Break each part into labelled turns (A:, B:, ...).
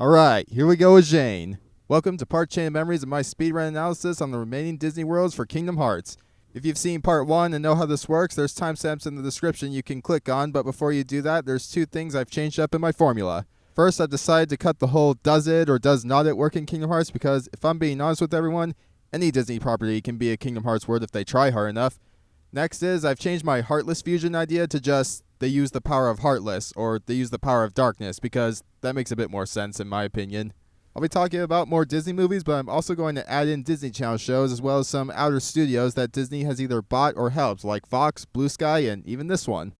A: Alright, here we go with Jane. Welcome to part chain of memories of my speedrun analysis on the remaining Disney worlds for Kingdom Hearts. If you've seen part 1 and know how this works, there's timestamps in the description you can click on, but before you do that, there's two things I've changed up in my formula. First, I've decided to cut the whole does it or does not it work in Kingdom Hearts because, if I'm being honest with everyone, any Disney property can be a Kingdom Hearts word if they try hard enough. Next is, I've changed my Heartless Fusion idea to just, they use the power of Heartless, or they use the power of Darkness, because that makes a bit more sense in my opinion. I'll be talking about more Disney movies, but I'm also going to add in Disney Channel shows as well as some outer studios that Disney has either bought or helped, like Fox, Blue Sky, and even this one.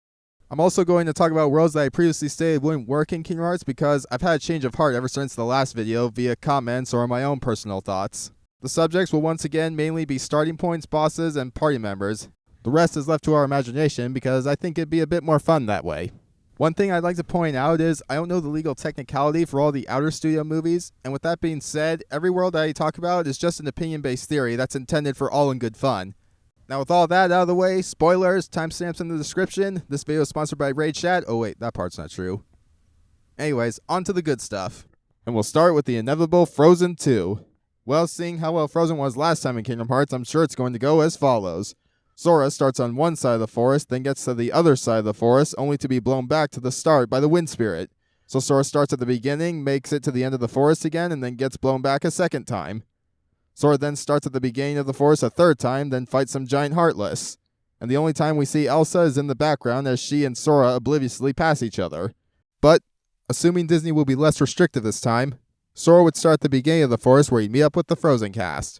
A: I'm also going to talk about worlds that I previously stated wouldn't work in Kingdom Hearts because I've had a change of heart ever since the last video via comments or my own personal thoughts. The subjects will once again mainly be starting points, bosses, and party members. The rest is left to our imagination because I think it'd be a bit more fun that way. One thing I'd like to point out is I don't know the legal technicality for all the outer studio movies, and with that being said, every world that I talk about is just an opinion-based theory that's intended for all in good fun. Now with all that out of the way, spoilers, timestamps in the description, this video is sponsored by Raid Chat. Oh wait, that part's not true. Anyways, on to the good stuff. And we'll start with the inevitable Frozen 2. Well, seeing how well Frozen was last time in Kingdom Hearts, I'm sure it's going to go as follows. Sora starts on one side of the forest, then gets to the other side of the forest, only to be blown back to the start by the wind spirit. So Sora starts at the beginning, makes it to the end of the forest again, and then gets blown back a second time. Sora then starts at the beginning of the forest a third time, then fights some giant Heartless. And the only time we see Elsa is in the background as she and Sora obliviously pass each other. But, assuming Disney will be less restrictive this time, Sora would start at the beginning of the forest where he'd meet up with the Frozen cast.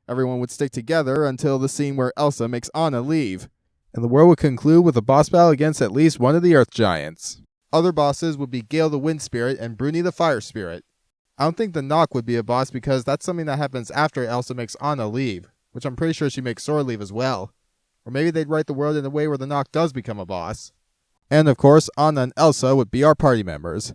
A: Everyone would stick together until the scene where Elsa makes Anna leave, and the world would conclude with a boss battle against at least one of the Earth Giants. Other bosses would be Gale the Wind Spirit and Bruni the Fire Spirit. I don't think the Knock would be a boss because that's something that happens after Elsa makes Anna leave, which I'm pretty sure she makes Sora leave as well. Or maybe they'd write the world in a way where the Knock does become a boss. And of course, Anna and Elsa would be our party members.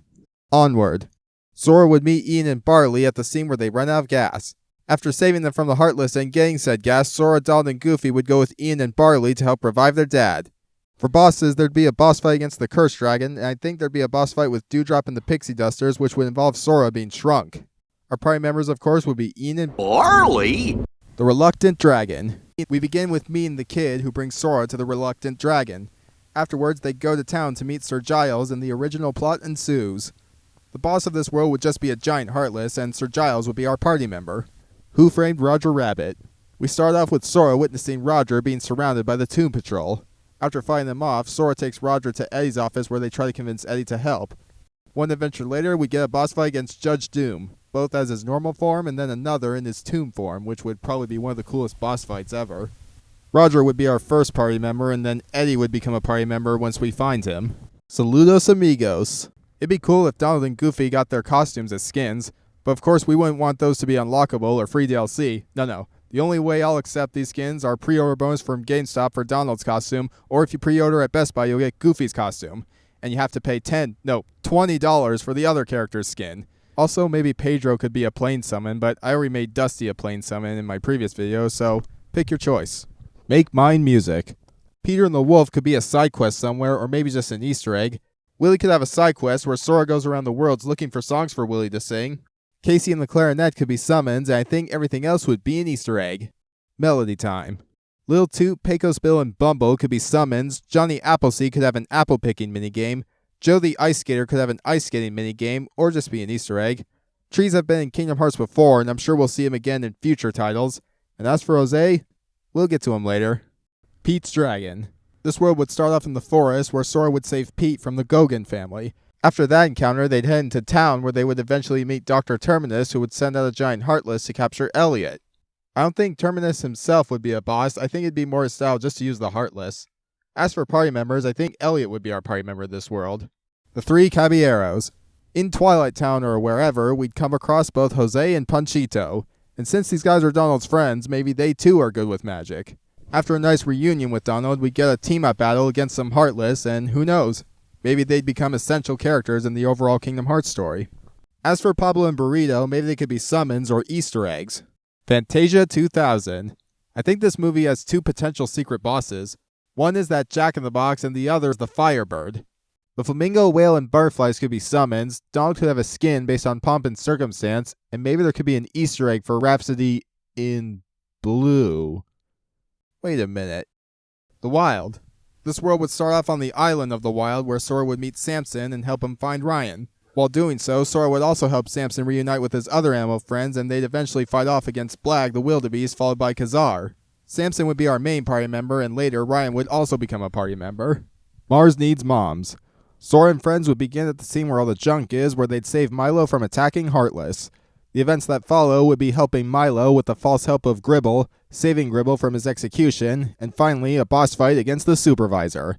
A: Onward. Sora would meet Ian and Barley at the scene where they run out of gas. After saving them from the Heartless and getting said gas, Sora, Donald, and Goofy would go with Ian and Barley to help revive their dad. For bosses, there'd be a boss fight against the Cursed Dragon, and I think there'd be a boss fight with Dewdrop and the Pixie Dusters, which would involve Sora being shrunk. Our party members, of course, would be Ian and Barley, the Reluctant Dragon. We begin with meeting the kid who brings Sora to the Reluctant Dragon. Afterwards, they go to town to meet Sir Giles, and the original plot ensues. The boss of this world would just be a giant Heartless, and Sir Giles would be our party member. Who Framed Roger Rabbit? We start off with Sora witnessing Roger being surrounded by the Toon Patrol. After fighting them off, Sora takes Roger to Eddie's office where they try to convince Eddie to help. One adventure later, we get a boss fight against Judge Doom, both as his normal form and then another in his Toon form, which would probably be one of the coolest boss fights ever. Roger would be our first party member, and then Eddie would become a party member once we find him. Saludos Amigos. It'd be cool if Donald and Goofy got their costumes as skins, but of course we wouldn't want those to be unlockable or free DLC. No. The only way I'll accept these skins are pre-order bonus from GameStop for Donald's costume, or if you pre-order at Best Buy you'll get Goofy's costume. And you have to pay $20 for the other character's skin. Also, maybe Pedro could be a plane summon, but I already made Dusty a plane summon in my previous video, so pick your choice. Make mine music. Peter and the Wolf could be a side quest somewhere, or maybe just an Easter egg. Willie could have a side quest where Sora goes around the worlds looking for songs for Willie to sing. Casey and the Clarinet could be summons, and I think everything else would be an Easter egg. Melody time. Lil Toot, Pecos Bill, and Bumble could be summons. Johnny Appleseed could have an apple picking minigame. Joe the Ice Skater could have an ice skating minigame, or just be an Easter egg. Trees have been in Kingdom Hearts before, and I'm sure we'll see him again in future titles. And as for Jose, we'll get to him later. Pete's Dragon. This world would start off in the forest, where Sora would save Pete from the Gogan family. After that encounter, they'd head into town where they would eventually meet Dr. Terminus, who would send out a giant Heartless to capture Elliot. I don't think Terminus himself would be a boss. I think it'd be more his style just to use the Heartless. As for party members, I think Elliot would be our party member of this world. The Three Caballeros. In Twilight Town or wherever, we'd come across both Jose and Panchito. And since these guys are Donald's friends, maybe they too are good with magic. After a nice reunion with Donald, we'd get a team-up battle against some Heartless, and who knows? Maybe they'd become essential characters in the overall Kingdom Hearts story. As for Pablo and Burrito, maybe they could be summons or Easter eggs. Fantasia 2000. I think this movie has two potential secret bosses. One is that Jack-in-the-Box and the other is the Firebird. The flamingo, whale, and butterflies could be summons, Donald could have a skin based on pomp and circumstance, and maybe there could be an Easter egg for Rhapsody in Blue. Wait a minute. The Wild. This world would start off on the island of the Wild, where Sora would meet Samson and help him find Ryan. While doing so, Sora would also help Samson reunite with his other animal friends, and they'd eventually fight off against Blag the wildebeest, followed by Khazar. Samson would be our main party member, and later Ryan would also become a party member. Mars Needs Moms. Sora and friends would begin at the scene where all the junk is, where they'd save Milo from attacking Heartless. The events that follow would be helping Milo with the false help of Gribble, saving Gribble from his execution, and finally a boss fight against the Supervisor.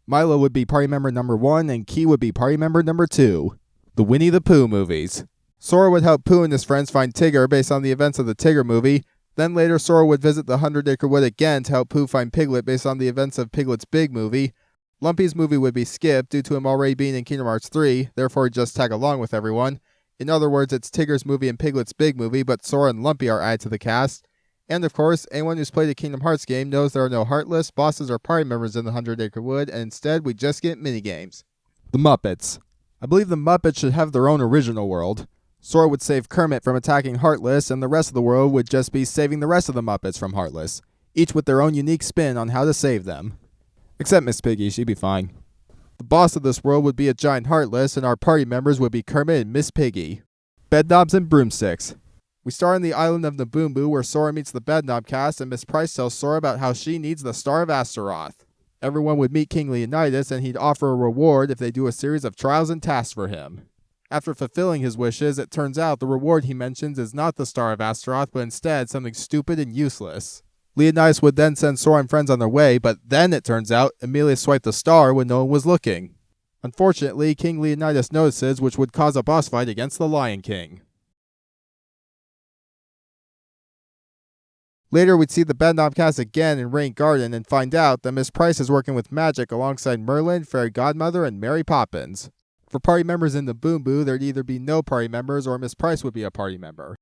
A: Milo would be party member number 1, and Key would be party member number 2. The Winnie the Pooh movies. Sora would help Pooh and his friends find Tigger based on the events of the Tigger movie. Then later Sora would visit the 100-Acre Wood again to help Pooh find Piglet based on the events of Piglet's Big Movie. Lumpy's movie would be skipped due to him already being in Kingdom Hearts 3, therefore he'd just tag along with everyone. In other words, it's Tigger's movie and Piglet's Big Movie, but Sora and Lumpy are added to the cast. And of course, anyone who's played a Kingdom Hearts game knows there are no Heartless, bosses, or party members in the 100-Acre Wood, and instead we just get minigames. The Muppets. I believe the Muppets should have their own original world. Sora would save Kermit from attacking Heartless, and the rest of the world would just be saving the rest of the Muppets from Heartless, each with their own unique spin on how to save them. Except Miss Piggy, she'd be fine. The boss of this world would be a giant Heartless, and our party members would be Kermit and Miss Piggy. Bedknobs and Broomsticks. We start on the island of Naboombu, where Sora meets the Bedknob cast, and Miss Price tells Sora about how she needs the Star of Astaroth. Everyone would meet King Leonidas, and he'd offer a reward if they do a series of trials and tasks for him. After fulfilling his wishes, it turns out the reward he mentions is not the Star of Astaroth, but instead something stupid and useless. Leonidas would then send Sora and friends on their way, but then it turns out Amelia swiped the star when no one was looking. Unfortunately, King Leonidas notices, which would cause a boss fight against the Lion King. Later, we'd see the Bedknob cast again in Rain Garden and find out that Miss Price is working with magic alongside Merlin, Fairy Godmother, and Mary Poppins. For party members in the Boom Boo, there'd either be no party members or Miss Price would be a party member.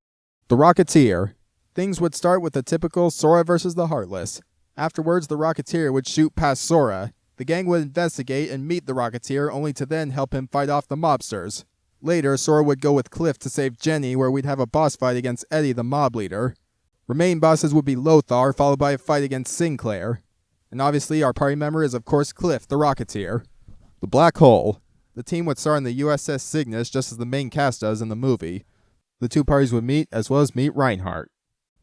A: The Rocketeer. Things would start with the typical Sora versus the Heartless. Afterwards, the Rocketeer would shoot past Sora. The gang would investigate and meet the Rocketeer, only to then help him fight off the mobsters. Later, Sora would go with Cliff to save Jenny, where we'd have a boss fight against Eddie, the mob leader. Remaining bosses would be Lothar, followed by a fight against Sinclair. And obviously, our party member is of course Cliff, the Rocketeer. The Black Hole. The team would star in the USS Cygnus, just as the main cast does in the movie. The two parties would meet, as well as meet Reinhardt.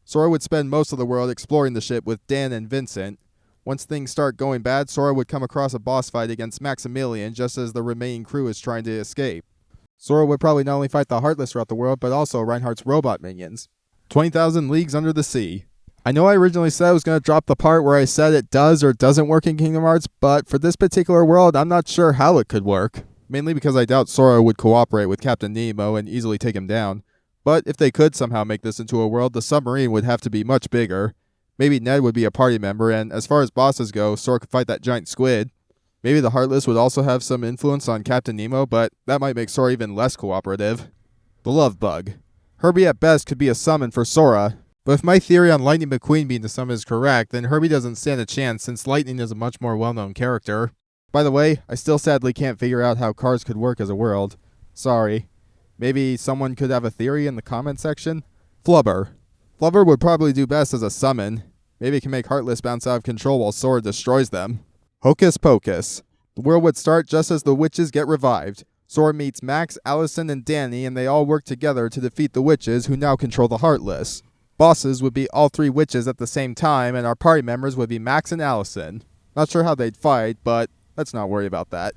A: Sora would spend most of the world exploring the ship with Dan and Vincent. Once things start going bad, Sora would come across a boss fight against Maximilian, just as the remaining crew is trying to escape. Sora would probably not only fight the Heartless throughout the world, but also Reinhardt's robot minions. 20,000 Leagues Under the Sea. I know I originally said I was going to drop the part where I said it does or doesn't work in Kingdom Hearts, but for this particular world, I'm not sure how it could work. Mainly because I doubt Sora would cooperate with Captain Nemo and easily take him down. But if they could somehow make this into a world, the submarine would have to be much bigger. Maybe Ned would be a party member, and as far as bosses go, Sora could fight that giant squid. Maybe the Heartless would also have some influence on Captain Nemo, but that might make Sora even less cooperative. The Love Bug. Herbie at best could be a summon for Sora, but if my theory on Lightning McQueen being the summon is correct, then Herbie doesn't stand a chance since Lightning is a much more well-known character. By the way, I still sadly can't figure out how cars could work as a world. Sorry. Maybe someone could have a theory in the comment section? Flubber. Flubber would probably do best as a summon. Maybe it can make Heartless bounce out of control while Sora destroys them. Hocus Pocus. The world would start just as the witches get revived. Sora meets Max, Allison, and Danny, and they all work together to defeat the witches who now control the Heartless. Bosses would be all three witches at the same time, and our party members would be Max and Allison. Not sure how they'd fight, but let's not worry about that.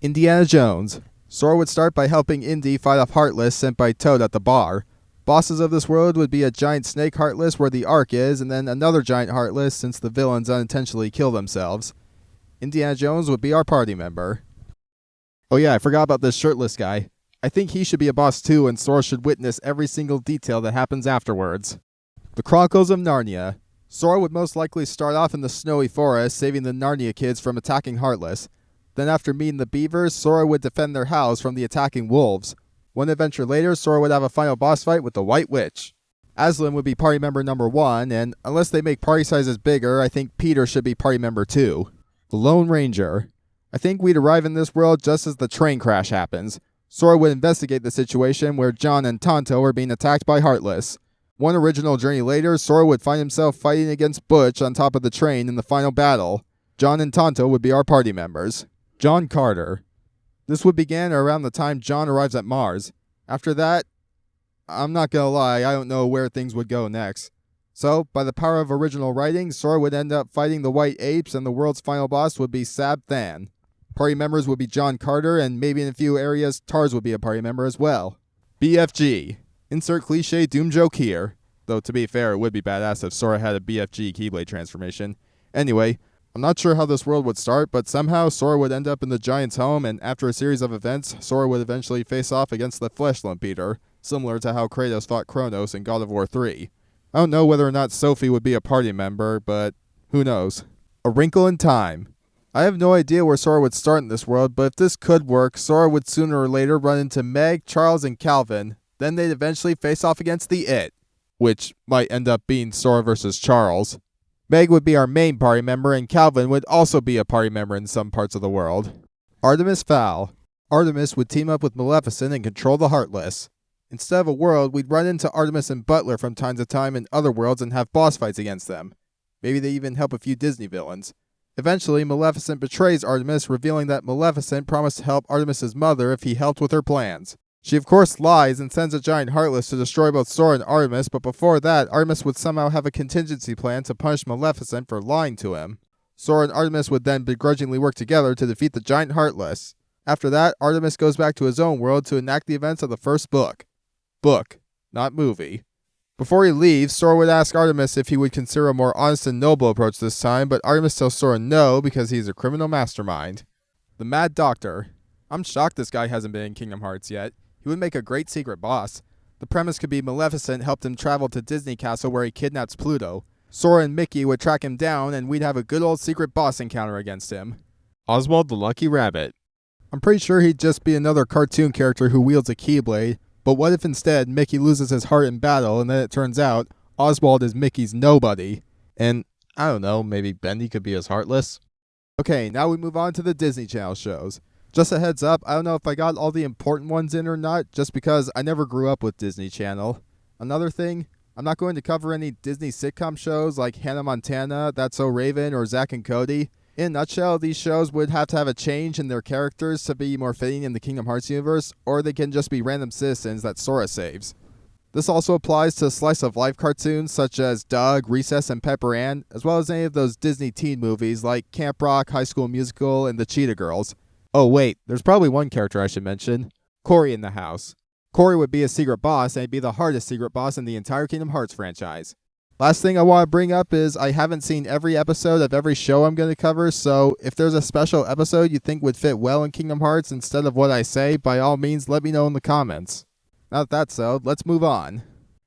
A: Indiana Jones. Sora would start by helping Indy fight off Heartless sent by Toad at the bar. Bosses of this world would be a giant snake Heartless where the Ark is, and then another giant Heartless since the villains unintentionally kill themselves. Indiana Jones would be our party member. Oh yeah, I forgot about this shirtless guy. I think he should be a boss too, and Sora should witness every single detail that happens afterwards. The Chronicles of Narnia. Sora would most likely start off in the snowy forest, saving the Narnia kids from attacking Heartless. Then after meeting the beavers, Sora would defend their house from the attacking wolves. One adventure later, Sora would have a final boss fight with the White Witch. Aslan would be party member number 1, and unless they make party sizes bigger, I think Peter should be party member 2. The Lone Ranger. I think we'd arrive in this world just as the train crash happens. Sora would investigate the situation where John and Tonto are being attacked by Heartless. One original journey later, Sora would find himself fighting against Butch on top of the train in the final battle. John and Tonto would be our party members. John Carter. This would begin around the time John arrives at Mars. After that, I'm not gonna lie, I don't know where things would go next. So, by the power of original writing, Sora would end up fighting the White Apes, and the world's final boss would be Sab Than. Party members would be John Carter, and maybe in a few areas, Tars would be a party member as well. BFG. Insert cliche doom joke here. Though, to be fair, it would be badass if Sora had a BFG Keyblade transformation. Anyway, I'm not sure how this world would start, but somehow Sora would end up in the Giant's home, and after a series of events, Sora would eventually face off against the Flesh Lump Eater, similar to how Kratos fought Kronos in God of War 3. I don't know whether or not Sophie would be a party member, but who knows. A Wrinkle in Time. I have no idea where Sora would start in this world, but if this could work, Sora would sooner or later run into Meg, Charles, and Calvin. Then they'd eventually face off against the It, which might end up being Sora versus Charles. Meg would be our main party member, and Calvin would also be a party member in some parts of the world. Artemis Fowl. Artemis would team up with Maleficent and control the Heartless. Instead of a world, we'd run into Artemis and Butler from time to time in other worlds and have boss fights against them. Maybe they even help a few Disney villains. Eventually, Maleficent betrays Artemis, revealing that Maleficent promised to help Artemis's mother if he helped with her plans. She of course lies and sends a giant Heartless to destroy both Sora and Artemis, but before that, Artemis would somehow have a contingency plan to punish Maleficent for lying to him. Sora and Artemis would then begrudgingly work together to defeat the giant Heartless. After that, Artemis goes back to his own world to enact the events of the first book. Book, not movie. Before he leaves, Sora would ask Artemis if he would consider a more honest and noble approach this time, but Artemis tells Sora no because he's a criminal mastermind. The Mad Doctor. I'm shocked this guy hasn't been in Kingdom Hearts yet. He would make a great secret boss. The premise could be Maleficent helped him travel to Disney Castle where he kidnaps Pluto. Sora and Mickey would track him down, and we'd have a good old secret boss encounter against him. Oswald the Lucky Rabbit. I'm pretty sure he'd just be another cartoon character who wields a Keyblade, but what if instead Mickey loses his heart in battle, and then it turns out Oswald is Mickey's nobody? And, I don't know, maybe Bendy could be his Heartless? Okay, now we move on to the Disney Channel shows. Just a heads up, I don't know if I got all the important ones in or not, just because I never grew up with Disney Channel. Another thing, I'm not going to cover any Disney sitcom shows like Hannah Montana, That's So Raven, or Zack and Cody. In a nutshell, these shows would have to have a change in their characters to be more fitting in the Kingdom Hearts universe, or they can just be random citizens that Sora saves. This also applies to slice-of-life cartoons such as Doug, Recess, and Pepper Ann, as well as any of those Disney teen movies like Camp Rock, High School Musical, and The Cheetah Girls. Oh wait, there's probably one character I should mention. Cory in the house. Cory would be a secret boss, and he'd be the hardest secret boss in the entire Kingdom Hearts franchise. Last thing I want to bring up is I haven't seen every episode of every show I'm going to cover, so if there's a special episode you think would fit well in Kingdom Hearts instead of what I say, by all means let me know in the comments. Now that that's so, let's move on.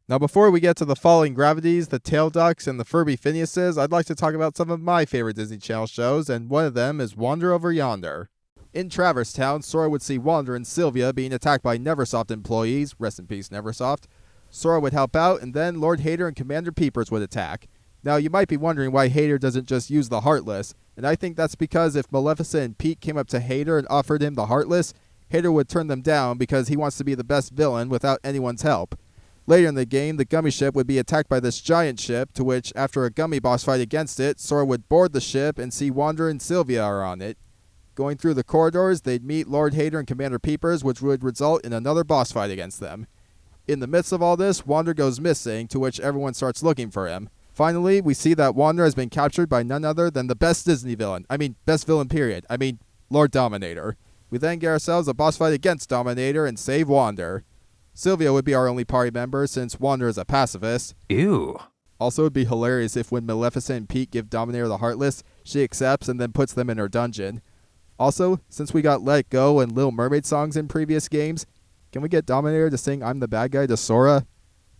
A: Now before we get to the Falling Gravities, the Tail Ducks, and the Furby Phineases, I'd like to talk about some of my favorite Disney Channel shows, and one of them is Wander Over Yonder. In Traverse Town, Sora would see Wander and Sylvia being attacked by Neversoft employees, rest in peace Neversoft. Sora would help out, and then Lord Hater and Commander Peepers would attack. Now, you might be wondering why Hater doesn't just use the Heartless, and I think that's because if Maleficent and Pete came up to Hater and offered him the Heartless, Hater would turn them down because he wants to be the best villain without anyone's help. Later in the game, the Gummi ship would be attacked by this giant ship, to which, after a Gummi boss fight against it, Sora would board the ship and see Wander and Sylvia are on it. Going through the corridors, they'd meet Lord Hater and Commander Peepers, which would result in another boss fight against them. In the midst of all this, Wander goes missing, to which everyone starts looking for him. Finally, we see that Wander has been captured by none other than the best Disney villain. Best villain period. Lord Dominator. We then get ourselves a boss fight against Dominator and save Wander. Sylvia would be our only party member, since Wander is a pacifist.
B: Ew.
A: Also, it'd be hilarious if when Maleficent and Pete give Dominator the Heartless, she accepts and then puts them in her dungeon. Also, since we got Let It Go and Little Mermaid songs in previous games, can we get Dominator to sing I'm the Bad Guy to Sora?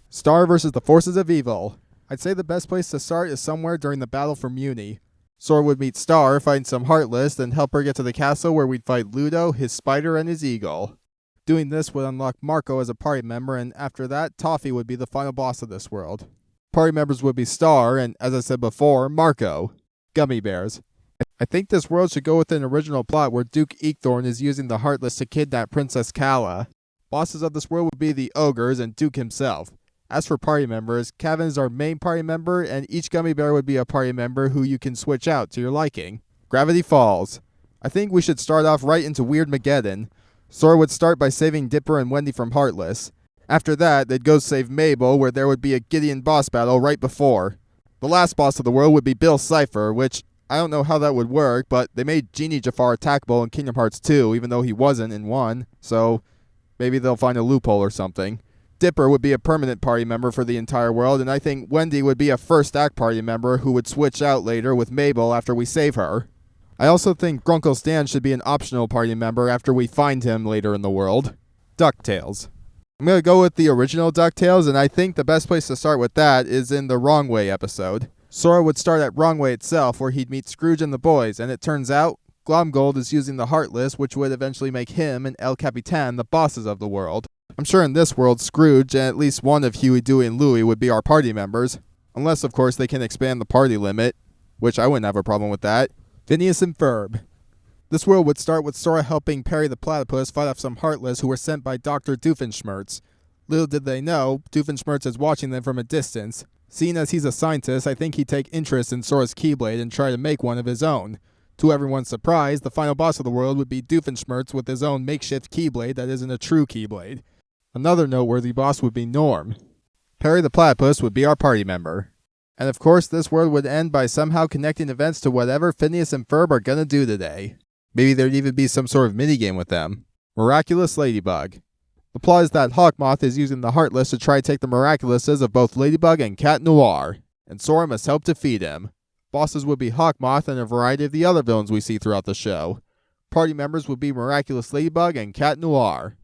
A: Star versus the Forces of Evil. I'd say the best place to start is somewhere during the battle for Muni. Sora would meet Star, find some Heartless, then help her get to the castle where we'd fight Ludo, his spider, and his eagle. Doing this would unlock Marco as a party member, and after that, Toffee would be the final boss of this world. Party members would be Star, and as I said before, Marco. Gummi Bears. I think this world should go with an original plot where Duke Eekthorn is using the Heartless to kidnap Princess Kala. Bosses of this world would be the ogres and Duke himself. As for party members, Kevin is our main party member, and each Gummi Bear would be a party member who you can switch out to your liking. Gravity Falls. I think we should start off right into Weird Mageddon. Sora would start by saving Dipper and Wendy from Heartless. After that, they'd go save Mabel, where there would be a Gideon boss battle right before. The last boss of the world would be Bill Cipher, which I don't know how that would work, but they made Genie Jafar attackable in Kingdom Hearts 2, even though he wasn't in 1, so maybe they'll find a loophole or something. Dipper would be a permanent party member for the entire world, and I think Wendy would be a first act party member who would switch out later with Mabel after we save her. I also think Grunkle Stan should be an optional party member after we find him later in the world. DuckTales. I'm going to go with the original DuckTales, and I think the best place to start with that is in the Wrong Way episode. Sora would start at Wrong Way itself, where he'd meet Scrooge and the boys, and it turns out Glomgold is using the Heartless, which would eventually make him and El Capitan the bosses of the world. I'm sure in this world, Scrooge and at least one of Huey, Dewey, and Louie would be our party members. Unless, of course, they can expand the party limit, which I wouldn't have a problem with that. Phineas and Ferb. This world would start with Sora helping Perry the Platypus fight off some Heartless who were sent by Dr. Doofenshmirtz. Little did they know, Doofenshmirtz is watching them from a distance. Seeing as he's a scientist, I think he'd take interest in Sora's Keyblade and try to make one of his own. To everyone's surprise, the final boss of the world would be Doofenshmirtz with his own makeshift Keyblade that isn't a true Keyblade. Another noteworthy boss would be Norm. Perry the Platypus would be our party member. And of course, this world would end by somehow connecting events to whatever Phineas and Ferb are gonna do today. Maybe there'd even be some sort of minigame with them. Miraculous Ladybug. The plot is that Hawkmoth is using the Heartless to try to take the Miraculouses of both Ladybug and Cat Noir, and Sora must help defeat him. Bosses would be Hawkmoth and a variety of the other villains we see throughout the show. Party members would be Miraculous Ladybug and Cat Noir.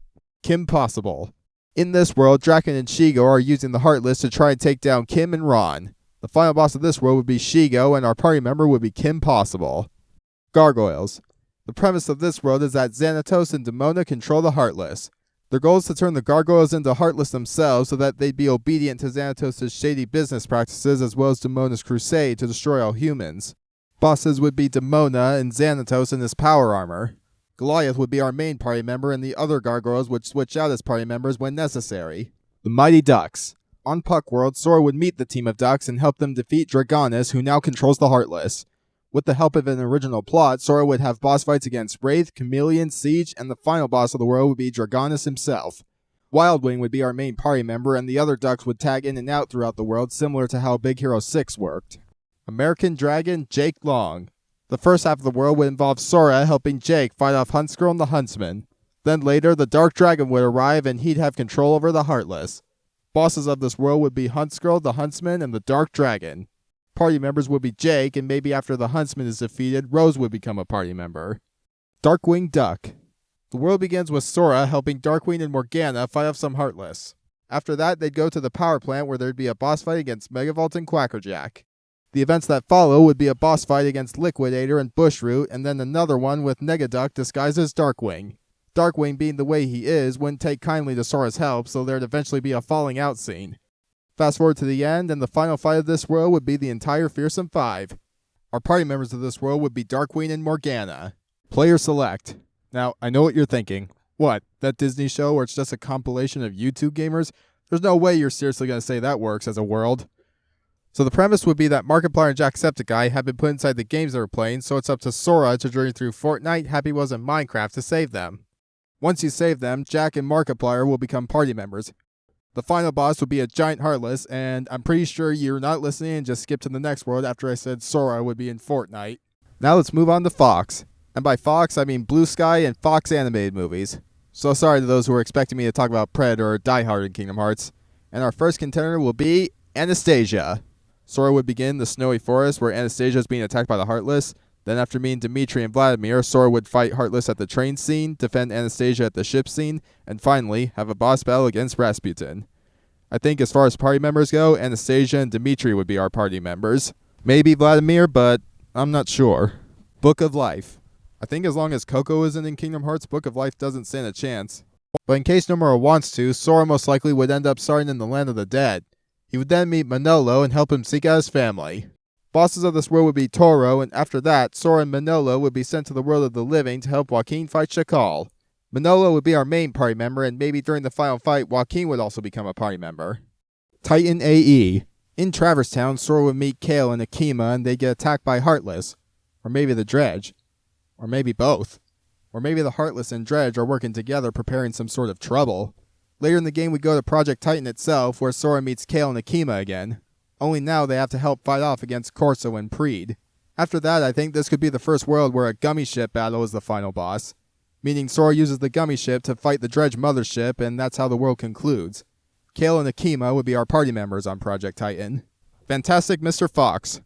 A: Kim Possible. In this world, Draken and Shigo are using the Heartless to try and take down Kim and Ron. The final boss of this world would be Shigo, and our party member would be Kim Possible. Gargoyles. The premise of this world is that Xanatos and Demona control the Heartless. Their goal is to turn the Gargoyles into Heartless themselves so that they'd be obedient to Xanatos' shady business practices as well as Demona's crusade to destroy all humans. Bosses would be Demona and Xanatos in his power armor. Goliath would be our main party member, and the other Gargoyles would switch out as party members when necessary. The Mighty Ducks. On Puck World, Sora would meet the team of ducks and help them defeat Dragonis, who now controls the Heartless. With the help of an original plot, Sora would have boss fights against Wraith, Chameleon, Siege, and the final boss of the world would be Dragonis himself. Wildwing would be our main party member, and the other ducks would tag in and out throughout the world, similar to how Big Hero 6 worked. American Dragon Jake Long. The first half of the world would involve Sora helping Jake fight off Huntsgirl and the Huntsman. Then later, the Dark Dragon would arrive and he'd have control over the Heartless. Bosses of this world would be Huntsgirl, the Huntsman, and the Dark Dragon. Party members would be Jake, and maybe after the Huntsman is defeated, Rose would become a party member. Darkwing Duck. The world begins with Sora helping Darkwing and Morgana fight off some Heartless. After that, they'd go to the power plant where there'd be a boss fight against Megavolt and Quackerjack. The events that follow would be a boss fight against Liquidator and Bushroot, and then another one with Negaduck disguised as Darkwing. Darkwing, being the way he is, wouldn't take kindly to Sora's help, so there'd eventually be a falling out scene. Fast forward to the end, and the final fight of this world would be the entire Fearsome Five. Our party members of this world would be Darkwing and Morgana. Player select. Now, I know what you're thinking. What, that Disney show where it's just a compilation of YouTube gamers? There's no way you're seriously going to say that works as a world. So the premise would be that Markiplier and Jacksepticeye have been put inside the games they were playing, so it's up to Sora to journey through Fortnite, Happy Wheels, and Minecraft to save them. Once you save them, Jack and Markiplier will become party members. The final boss would be a giant Heartless, and I'm pretty sure you're not listening and just skipped to the next world after I said Sora would be in Fortnite. Now let's move on to Fox. And by Fox, I mean Blue Sky and Fox animated movies. So sorry to those who were expecting me to talk about Predator or Die Hard in Kingdom Hearts. And our first contender will be Anastasia. Sora would begin the snowy forest where Anastasia is being attacked by the Heartless. Then after meeting Dimitri and Vladimir, Sora would fight Heartless at the train scene, defend Anastasia at the ship scene, and finally have a boss battle against Rasputin. I think as far as party members go, Anastasia and Dimitri would be our party members. Maybe Vladimir, but I'm not sure. Book of Life. I think as long as Coco isn't in Kingdom Hearts, Book of Life doesn't stand a chance. But in case Nomura wants to, Sora most likely would end up starting in the Land of the Dead. He would then meet Manolo and help him seek out his family. Bosses of this world would be Toro, and after that, Sora and Manolo would be sent to the world of the living to help Joaquin fight Chacal. Manolo would be our main party member, and maybe during the final fight, Joaquin would also become a party member. Titan AE. In Traverse Town, Sora would meet Kale and Akima, and they get attacked by Heartless. Or maybe the Dredge. Or maybe both. Or maybe the Heartless and Dredge are working together preparing some sort of trouble. Later in the game we go to Project Titan itself, where Sora meets Kale and Akima again. Only now they have to help fight off against Corso and Preed. After that, I think this could be the first world where a Gummi ship battle is the final boss. Meaning Sora uses the Gummi ship to fight the Dredge mothership, and that's how the world concludes. Kale and Akima would be our party members on Project Titan. Fantastic Mr. Fox.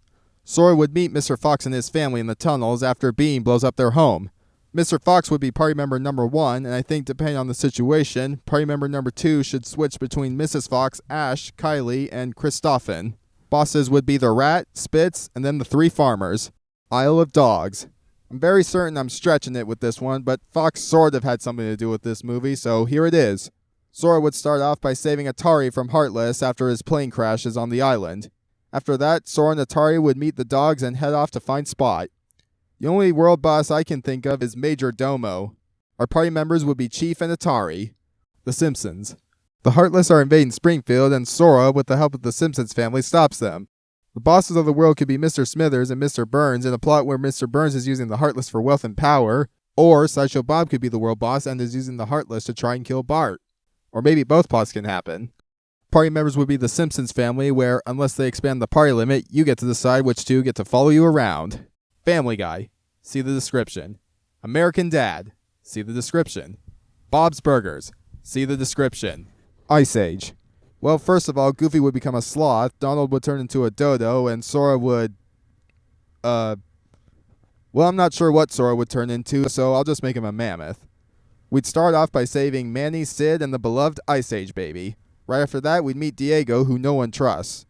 A: Sora would meet Mr. Fox and his family in the tunnels after Bean blows up their home. Mr. Fox would be party member number 1, and I think depending on the situation, party member number 2 should switch between Mrs. Fox, Ash, Kylie, and Christoffen. Bosses would be the Rat, Spitz, and then the 3 farmers. Isle of Dogs. I'm very certain I'm stretching it with this one, but Fox sort of had something to do with this movie, so here it is. Sora would start off by saving Atari from Heartless after his plane crashes on the island. After that, Sora and Atari would meet the dogs and head off to find Spot. The only world boss I can think of is Major Domo. Our party members would be Chief and Atari. The Simpsons. The Heartless are invading Springfield, and Sora, with the help of the Simpsons family, stops them. The bosses of the world could be Mr. Smithers and Mr. Burns in a plot where Mr. Burns is using the Heartless for wealth and power, or Sideshow Bob could be the world boss and is using the Heartless to try and kill Bart. Or maybe both plots can happen. Party members would be the Simpsons family, where, unless they expand the party limit, you get to decide which 2 get to follow you around. Family Guy. See the description. American Dad. See the description. Bob's Burgers. See the description. Ice Age. Well, first of all, Goofy would become a sloth, Donald would turn into a dodo, and Sora would... Well, I'm not sure what Sora would turn into, so I'll just make him a mammoth. We'd start off by saving Manny, Sid, and the beloved Ice Age baby. Right after that, we'd meet Diego, who no one trusts.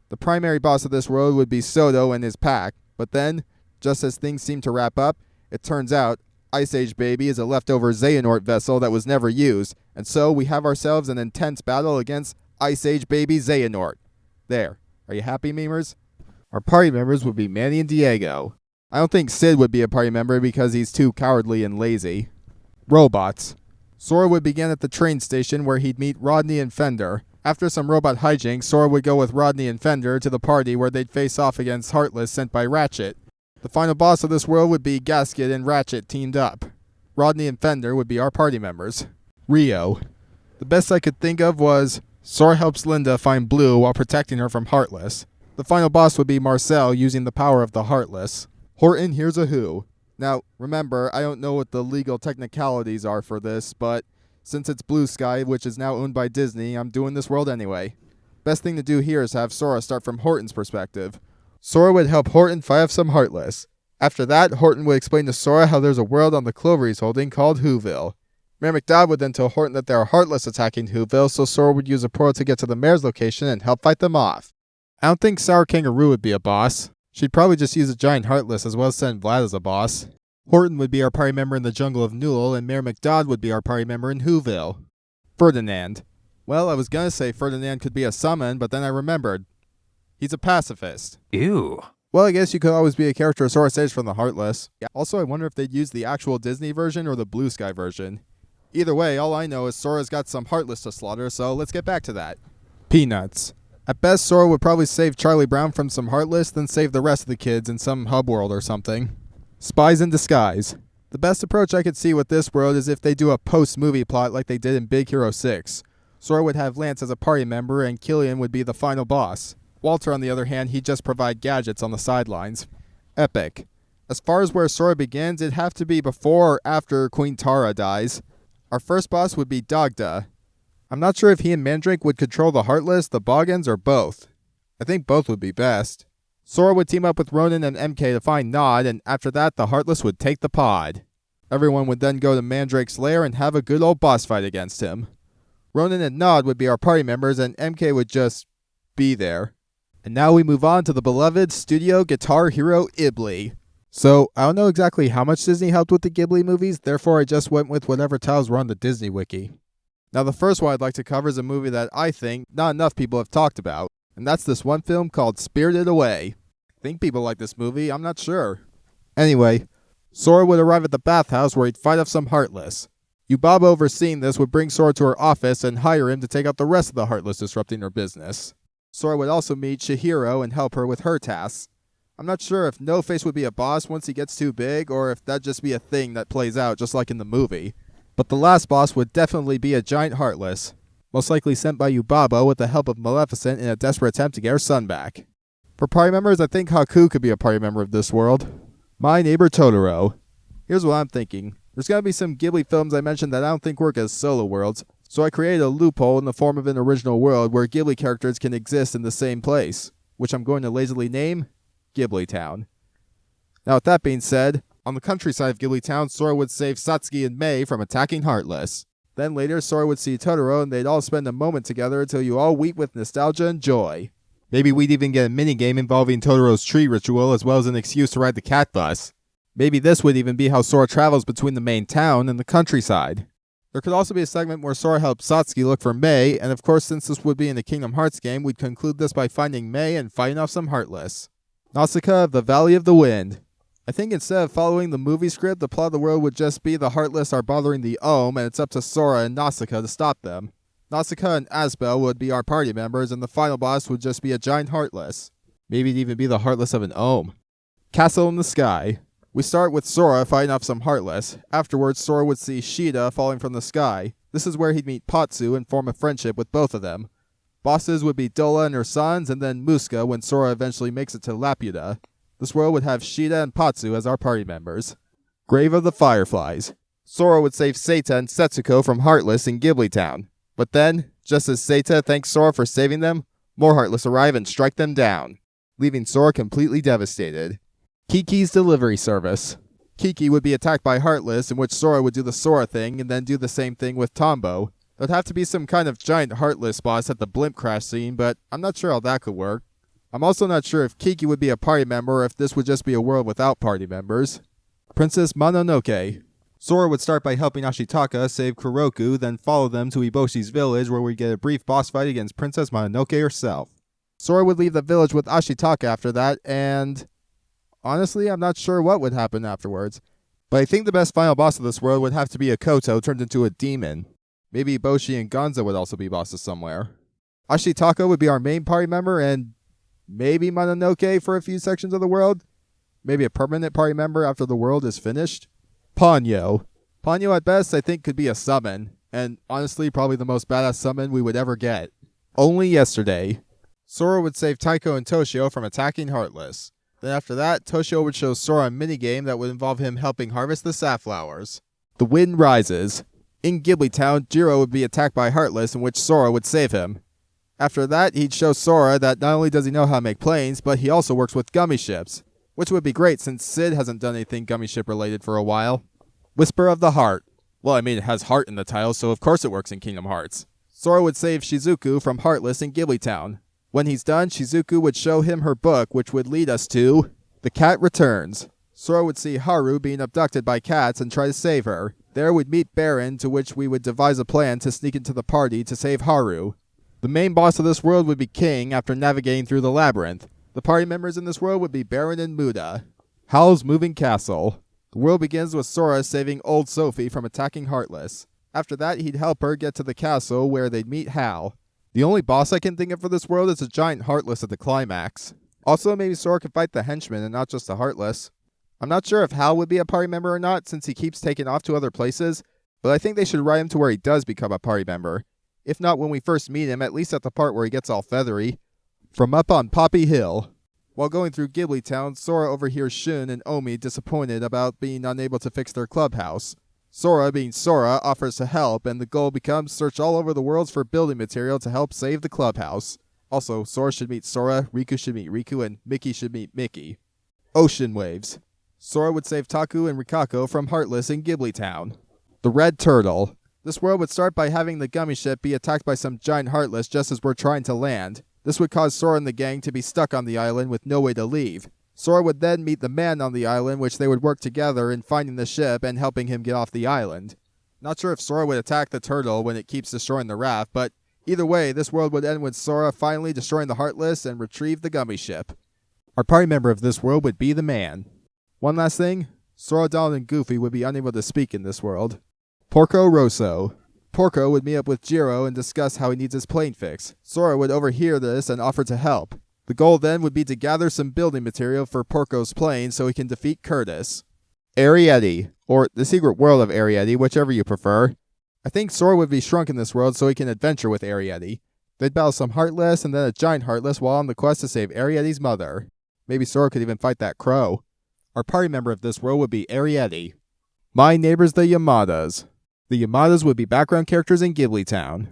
A: The primary boss of this world would be Soto and his pack, but then, just as things seem to wrap up, it turns out Ice Age Baby is a leftover Xehanort vessel that was never used, and so we have ourselves an intense battle against Ice Age Baby Xehanort. There. Are you happy, memers? Our party members would be Manny and Diego. I don't think Sid would be a party member because he's too cowardly and lazy. Robots. Sora would begin at the train station where he'd meet Rodney and Fender. After some robot hijinks, Sora would go with Rodney and Fender to the party where they'd face off against Heartless sent by Ratchet. The final boss of this world would be Gasket and Ratchet teamed up. Rodney and Fender would be our party members. Rio. The best I could think of was Sora helps Linda find Blue while protecting her from Heartless. The final boss would be Marcel using the power of the Heartless. Horton Hears a Who. Now, remember, I don't know what the legal technicalities are for this, but since it's Blue Sky, which is now owned by Disney, I'm doing this world anyway. Best thing to do here is have Sora start from Horton's perspective. Sora would help Horton fight off some Heartless. After that, Horton would explain to Sora how there's a world on the Clover he's holding called Whoville. Mayor McDowell would then tell Horton that there are Heartless attacking Whoville, so Sora would use a portal to get to the mayor's location and help fight them off. I don't think Sour Kangaroo would be a boss. She'd probably just use a giant Heartless as well as send Vlad as a boss. Horton would be our party member in the Jungle of Newell, and Mayor McDowell would be our party member in Whoville. Ferdinand. Well, I was gonna say Ferdinand could be a summon, but then I remembered. He's a pacifist.
B: Ew.
A: Well, I guess you could always be a character of Sora Stage from the Heartless. Also, I wonder if they'd use the actual Disney version or the Blue Sky version. Either way, all I know is Sora's got some Heartless to slaughter, so let's get back to that. Peanuts. At best, Sora would probably save Charlie Brown from some Heartless, then save the rest of the kids in some hub world or something. Spies in Disguise. The best approach I could see with this world is if they do a post-movie plot like they did in Big Hero 6. Sora would have Lance as a party member, and Killian would be the final boss. Walter, on the other hand, he'd just provide gadgets on the sidelines. Epic. As far as where Sora begins, it'd have to be before or after Queen Tara dies. Our first boss would be Dagda. I'm not sure if he and Mandrake would control the Heartless, the Boggans, or both. I think both would be best. Sora would team up with Ronan and MK to find Nod, and after that, the Heartless would take the pod. Everyone would then go to Mandrake's lair and have a good old boss fight against him. Ronan and Nod would be our party members, and MK would just be there. And now we move on to the beloved studio guitar hero Ghibli. So, I don't know exactly how much Disney helped with the Ghibli movies, therefore I just went with whatever titles were on the Disney Wiki. Now the first one I'd like to cover is a movie that I think not enough people have talked about, and that's this one film called Spirited Away. think people like this movie, I'm not sure. Anyway, Sora would arrive at the bathhouse where he'd fight off some Heartless. Yubaba overseeing this would bring Sora to her office and hire him to take out the rest of the Heartless disrupting her business. Sora would also meet Chihiro and help her with her tasks. I'm not sure if No-Face would be a boss once he gets too big, or if that'd just be a thing that plays out just like in the movie. But the last boss would definitely be a giant Heartless, most likely sent by Yubaba with the help of Maleficent in a desperate attempt to get her son back. For party members, I think Haku could be a party member of this world. My Neighbor Totoro. Here's what I'm thinking. There's gotta be some Ghibli films I mentioned that I don't think work as solo worlds, so I created a loophole in the form of an original world where Ghibli characters can exist in the same place, which I'm going to lazily name Ghibli Town. Now with that being said, on the countryside of Ghibli Town, Sora would save Satsuki and Mei from attacking Heartless. Then later, Sora would see Totoro and they'd all spend a moment together until you all weep with nostalgia and joy. Maybe we'd even get a minigame involving Totoro's tree ritual as well as an excuse to ride the cat bus. Maybe this would even be how Sora travels between the main town and the countryside. There could also be a segment where Sora helps Satsuki look for Mei, and of course since this would be in a Kingdom Hearts game, we'd conclude this by finding Mei and fighting off some Heartless. Nausicaa of the Valley of the Wind. I think instead of following the movie script, the plot of the world would just be the Heartless are bothering the Ohm, and it's up to Sora and Nausicaa to stop them. Nausicaa and Asbel would be our party members, and the final boss would just be a giant Heartless. Maybe it'd even be the Heartless of an Ohm. Castle in the Sky. We start with Sora fighting off some Heartless. Afterwards, Sora would see Sheeta falling from the sky. This is where he'd meet Patsu and form a friendship with both of them. Bosses would be Dola and her sons, and then Muska when Sora eventually makes it to Laputa. This world would have Sheeta and Patsu as our party members. Grave of the Fireflies. Sora would save Seita and Setsuko from Heartless in Ghibli Town. But then, just as Seita thanks Sora for saving them, more Heartless arrive and strike them down, leaving Sora completely devastated. Kiki's Delivery Service. Kiki would be attacked by Heartless, in which Sora would do the Sora thing and then do the same thing with Tombo. There'd have to be some kind of giant Heartless boss at the blimp crash scene, but I'm not sure how that could work. I'm also not sure if Kiki would be a party member or if this would just be a world without party members. Princess Mononoke. Sora would start by helping Ashitaka save Kuroku, then follow them to Iboshi's village where we get a brief boss fight against Princess Mononoke herself. Sora would leave the village with Ashitaka after that, and honestly, I'm not sure what would happen afterwards. But I think the best final boss of this world would have to be a Koto turned into a demon. Maybe Iboshi and Gonzo would also be bosses somewhere. Ashitaka would be our main party member, and maybe Mononoke for a few sections of the world. Maybe a permanent party member after the world is finished. Ponyo. Ponyo at best I think could be a summon, and honestly probably the most badass summon we would ever get. Only yesterday. Sora would save Taiko and Toshio from attacking Heartless. Then after that, Toshio would show Sora a minigame that would involve him helping harvest the safflowers. The Wind Rises. In Ghibli Town, Jiro would be attacked by Heartless, in which Sora would save him. After that, he'd show Sora that not only does he know how to make planes, but he also works with gummy ships, which would be great since Sid hasn't done anything gummy ship related for a while. Whisper of the Heart. Well, I mean, it has heart in the title, so of course it works in Kingdom Hearts. Sora would save Shizuku from Heartless in Ghibli Town. When he's done, Shizuku would show him her book, which would lead us to The Cat Returns. Sora would see Haru being abducted by cats and try to save her. There we'd meet Baron, to which we would devise a plan to sneak into the party to save Haru. The main boss of this world would be King after navigating through the labyrinth. The party members in this world would be Baron and Muda. Howl's Moving Castle. The world begins with Sora saving Old Sophie from attacking Heartless. After that, he'd help her get to the castle where they'd meet Hal. The only boss I can think of for this world is a giant Heartless at the climax. Also, maybe Sora could fight the henchmen and not just the Heartless. I'm not sure if Hal would be a party member or not since he keeps taking off to other places, but I think they should write him to where he does become a party member. If not when we first meet him, at least at the part where he gets all feathery. From up on Poppy Hill. While going through Ghibli Town, Sora overhears Shun and Omi disappointed about being unable to fix their clubhouse. Sora, being Sora, offers to help, and the goal becomes search all over the world for building material to help save the clubhouse. Also, Sora should meet Sora, Riku should meet Riku, and Mickey should meet Mickey. Ocean Waves. Sora would save Taku and Rikako from Heartless in Ghibli Town. The Red Turtle. This world would start by having the gummy ship be attacked by some giant Heartless just as we're trying to land. This would cause Sora and the gang to be stuck on the island with no way to leave. Sora would then meet the man on the island, which they would work together in finding the ship and helping him get off the island. Not sure if Sora would attack the turtle when it keeps destroying the raft, but either way, this world would end with Sora finally destroying the Heartless and retrieve the gummy ship. Our party member of this world would be the man. One last thing, Sora, Donald, and Goofy would be unable to speak in this world. Porco Rosso. Porco would meet up with Jiro and discuss how he needs his plane fixed. Sora would overhear this and offer to help. The goal then would be to gather some building material for Porco's plane so he can defeat Curtis. Arrietty, or the secret world of Arrietty, whichever you prefer. I think Sora would be shrunk in this world so he can adventure with Arrietty. They'd battle some Heartless and then a giant Heartless while on the quest to save Arrietty's mother. Maybe Sora could even fight that crow. Our party member of this world would be Arrietty. My neighbors the Yamadas. The Yamadas would be background characters in Ghibli Town.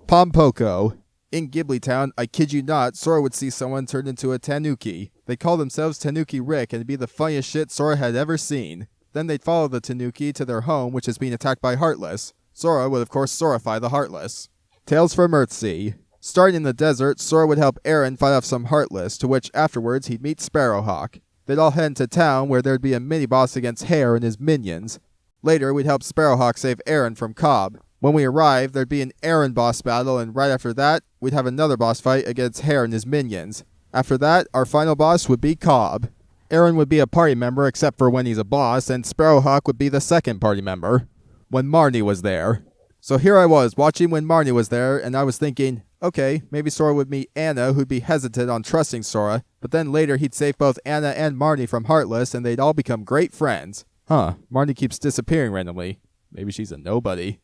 A: Pompoko. In Ghibli Town, I kid you not, Sora would see someone turned into a Tanuki. They call themselves Tanuki Rick and it'd be the funniest shit Sora had ever seen. Then they'd follow the Tanuki to their home, which is being attacked by Heartless. Sora would of course Sorify the Heartless. Tales from Earthsea. Starting in the desert, Sora would help Aaron fight off some Heartless, to which afterwards he'd meet Sparrowhawk. They'd all head into town where there'd be a mini-boss against Hare and his minions. Later, we'd help Sparrowhawk save Aaron from Cobb. When we arrived, there'd be an Aaron boss battle, and right after that, we'd have another boss fight against Hare and his minions. After that, our final boss would be Cobb. Aaron would be a party member except for when he's a boss, and Sparrowhawk would be the second party member. When Marnie was there. So here I was, watching when Marnie was there, and I was thinking, okay, maybe Sora would meet Anna, who'd be hesitant on trusting Sora, but then later he'd save both Anna and Marnie from Heartless, and they'd all become great friends. Marnie keeps disappearing randomly. Maybe she's a nobody.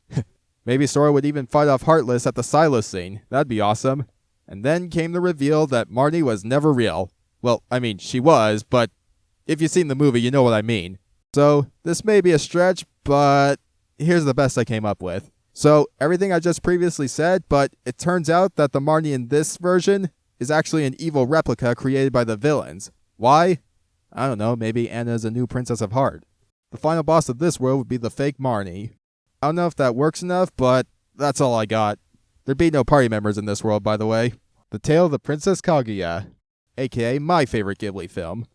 A: Maybe Sora would even fight off Heartless at the silo scene. That'd be awesome. And then came the reveal that Marnie was never real. Well, I mean, she was, but if you've seen the movie, you know what I mean. So, this may be a stretch, but here's the best I came up with. So, everything I just previously said, but it turns out that the Marnie in this version is actually an evil replica created by the villains. Why? I don't know, maybe Anna's a new Princess of Heart. The final boss of this world would be the fake Marnie. I don't know if that works enough, but that's all I got. There'd be no party members in this world, by the way. The Tale of the Princess Kaguya, aka my favorite Ghibli film.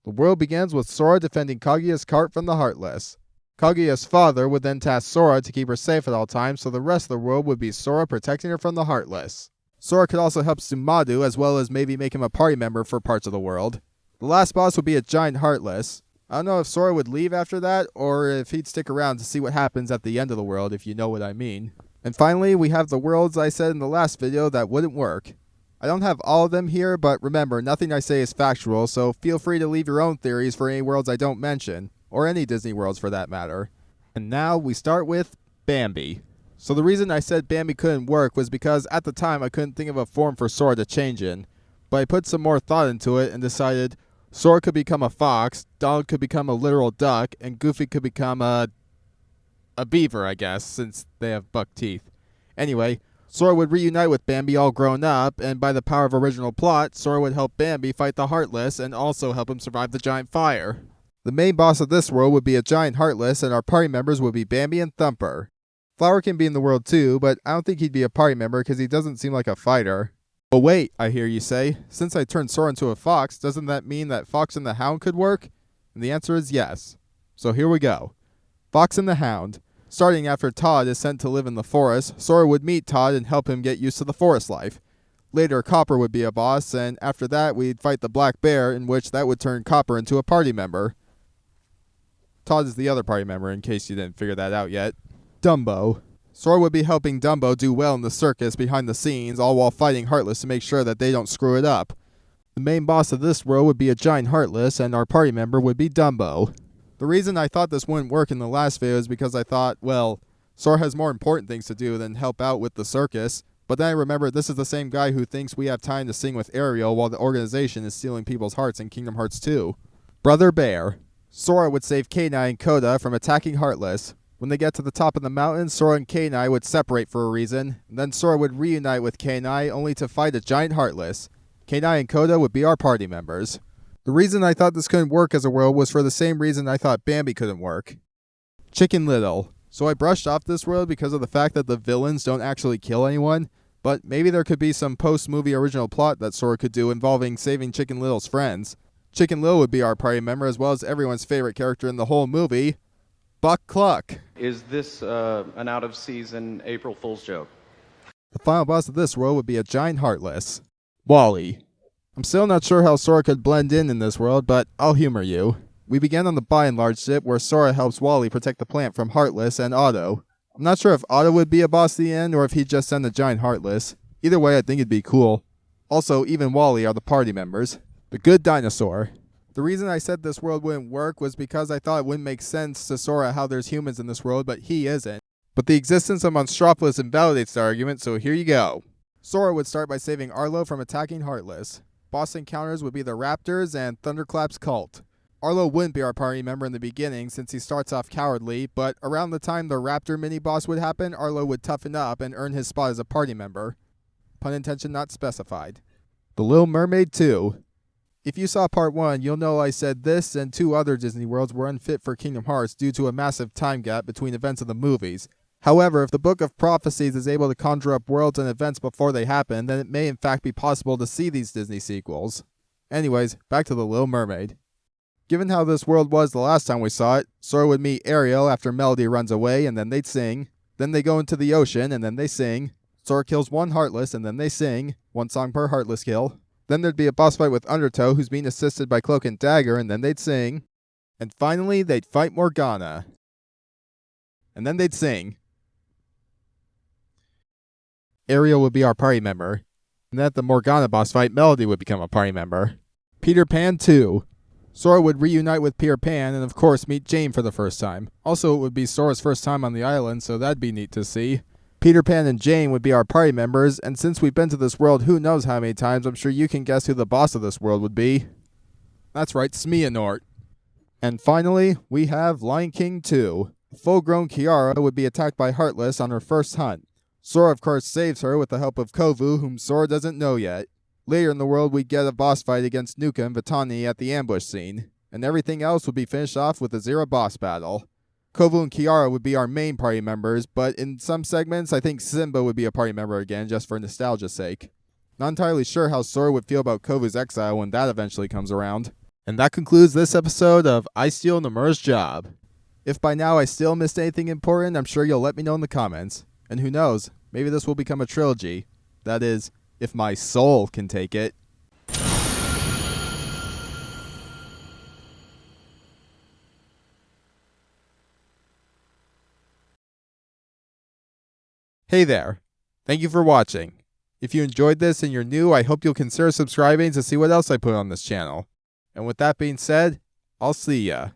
A: The world begins with Sora defending Kaguya's cart from the Heartless. Kaguya's father would then task Sora to keep her safe at all times, so the rest of the world would be Sora protecting her from the Heartless. Sora could also help Sumadu, as well as maybe make him a party member for parts of the world. The last boss would be a giant Heartless. I don't know if Sora would leave after that, or if he'd stick around to see what happens at the end of the world, if you know what I mean. And finally, we have the worlds I said in the last video that wouldn't work. I don't have all of them here, but remember, nothing I say is factual, so feel free to leave your own theories for any worlds I don't mention. Or any Disney worlds for that matter. And now we start with Bambi. So the reason I said Bambi couldn't work was because at the time I couldn't think of a form for Sora to change in. But I put some more thought into it and decided Sora could become a fox, Donald could become a literal duck, and Goofy could become a beaver, I guess, since they have buck teeth. Anyway, Sora would reunite with Bambi all grown up, and by the power of original plot, Sora would help Bambi fight the Heartless and also help him survive the giant fire. The main boss of this world would be a giant Heartless, and our party members would be Bambi and Thumper. Flower can be in the world too, but I don't think he'd be a party member because he doesn't seem like a fighter. But wait, I hear you say, since I turned Sora into a fox, doesn't that mean that Fox and the Hound could work? And the answer is yes. So here we go. Fox and the Hound. Starting after Todd is sent to live in the forest, Sora would meet Todd and help him get used to the forest life. Later, Copper would be a boss, and after that, we'd fight the Black Bear, in which that would turn Copper into a party member. Todd is the other party member, in case you didn't figure that out yet. Dumbo. Sora would be helping Dumbo do well in the circus behind the scenes, all while fighting Heartless to make sure that they don't screw it up. The main boss of this world would be a giant Heartless, and our party member would be Dumbo. The reason I thought this wouldn't work in the last video is because I thought, well, Sora has more important things to do than help out with the circus. But then I remembered this is the same guy who thinks we have time to sing with Ariel while the organization is stealing people's hearts in Kingdom Hearts 2. Brother Bear. Sora would save Kenai and Koda from attacking Heartless. When they get to the top of the mountain, Sora and Kenai would separate for a reason, and then Sora would reunite with Kenai only to fight a giant Heartless. Kenai and Koda would be our party members. The reason I thought this couldn't work as a world was for the same reason I thought Bambi couldn't work. Chicken Little. So I brushed off this world because of the fact that the villains don't actually kill anyone, but maybe there could be some post-movie original plot that Sora could do involving saving Chicken Little's friends. Chicken Little would be our party member as well as everyone's favorite character in the whole movie, Buck Cluck.
B: Is this an out-of-season April Fool's joke?
A: The final boss of this world would be a giant Heartless. Wally. I'm still not sure how Sora could blend in this world, but I'll humor you. We begin on the By and Large ship where Sora helps Wally protect the plant from Heartless and Otto. I'm not sure if Otto would be a boss at the end or if he'd just send a giant Heartless. Either way, I think it'd be cool. Also, even Wally are the party members. The good dinosaur. The reason I said this world wouldn't work was because I thought it wouldn't make sense to Sora how there's humans in this world, but he isn't. But the existence of Monstropolis invalidates the argument, so here you go. Sora would start by saving Arlo from attacking Heartless. Boss encounters would be the Raptors and Thunderclap's cult. Arlo wouldn't be our party member in the beginning since he starts off cowardly, but around the time the Raptor mini-boss would happen, Arlo would toughen up and earn his spot as a party member. Pun intention not specified. The Little Mermaid 2. If you saw part 1, you'll know I said this and 2 other Disney worlds were unfit for Kingdom Hearts due to a massive time gap between events of the movies. However, if the Book of Prophecies is able to conjure up worlds and events before they happen, then it may in fact be possible to see these Disney sequels. Anyways, back to The Little Mermaid. Given how this world was the last time we saw it, Sora would meet Ariel after Melody runs away and then they'd sing. Then they go into the ocean and then they sing. Sora kills one Heartless and then they sing. 1 song per Heartless kill. Then there'd be a boss fight with Undertow who's being assisted by Cloak and Dagger and then they'd sing. And finally, they'd fight Morgana. And then they'd sing. Ariel would be our party member. And then at the Morgana boss fight, Melody would become a party member. Peter Pan 2. Sora would reunite with Peter Pan and of course meet Jane for the first time. Also, it would be Sora's first time on the island, so that'd be neat to see. Peter Pan and Jane would be our party members, and since we've been to this world who knows how many times, I'm sure you can guess who the boss of this world would be. That's right, Smeanort. And finally, we have Lion King 2. A full-grown Kiara would be attacked by Heartless on her first hunt. Sora, of course, saves her with the help of Kovu, whom Sora doesn't know yet. Later in the world, we'd get a boss fight against Nuka and Vitani at the ambush scene, and everything else would be finished off with a zero boss battle. Kovu and Kiara would be our main party members, but in some segments, I think Simba would be a party member again, just for nostalgia's sake. Not entirely sure how Sora would feel about Kovu's exile when that eventually comes around. And that concludes this episode of I Steal Nomura's Job. If by now I still missed anything important, I'm sure you'll let me know in the comments. And who knows, maybe this will become a trilogy. That is, if my soul can take it. Hey there. Thank you for watching. If you enjoyed this and you're new, I hope you'll consider subscribing to see what else I put on this channel. And with that being said, I'll see ya.